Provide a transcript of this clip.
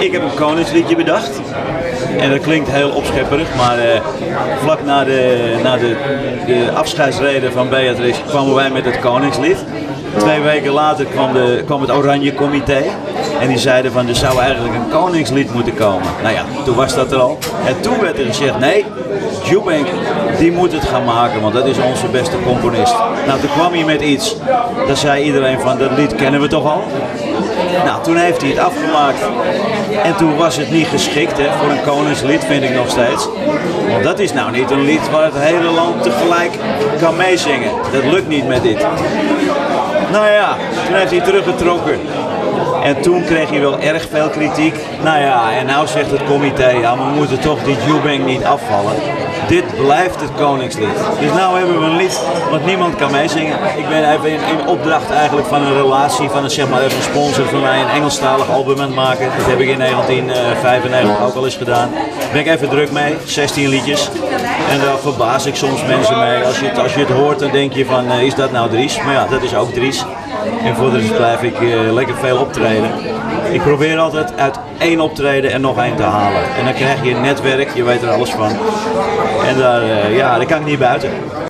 Ik heb een koningsliedje bedacht. En dat klinkt heel opschepperig, maar vlak na de afscheidsreden van Beatrix kwamen wij met het koningslied. 2 weken later kwam het Oranje Comité en die zeiden van er zou eigenlijk een koningslied moeten komen. Nou ja, toen was dat er al. En toen werd er gezegd nee, Djoebank die moet het gaan maken, want dat is onze beste componist. Nou, toen kwam hij met iets, daar zei iedereen van dat lied kennen we toch al. Nou, toen heeft hij het afgemaakt en toen was het niet geschikt voor een koningslied, vind ik nog steeds. Want dat is nou niet een lied waar het hele land tegelijk kan meezingen. Dat lukt niet met dit. Nou ja, toen heeft hij teruggetrokken. En toen kreeg hij wel erg veel kritiek. Nou ja, en nou zegt het comité, ja, we moeten toch die Djoebank niet afvallen. Dit blijft het koningslied. Dus nou hebben we een lied wat niemand kan meezingen. Ik ben even in opdracht eigenlijk van een relatie, van een, zeg maar even een sponsor van mij, een Engelstalig album aan het maken. Dat heb ik in 1995 ook al eens gedaan. Daar ben ik even druk mee, 16 liedjes. En daar verbaas ik soms mensen mee. Als je het hoort, dan denk je van, is dat nou Dries? Maar ja, dat is ook Dries. En voor de rest blijf ik lekker veel optreden. Ik probeer altijd uit 1 optreden en nog 1 te halen. En dan krijg je een netwerk, je weet er alles van. En daar kan ik niet buiten.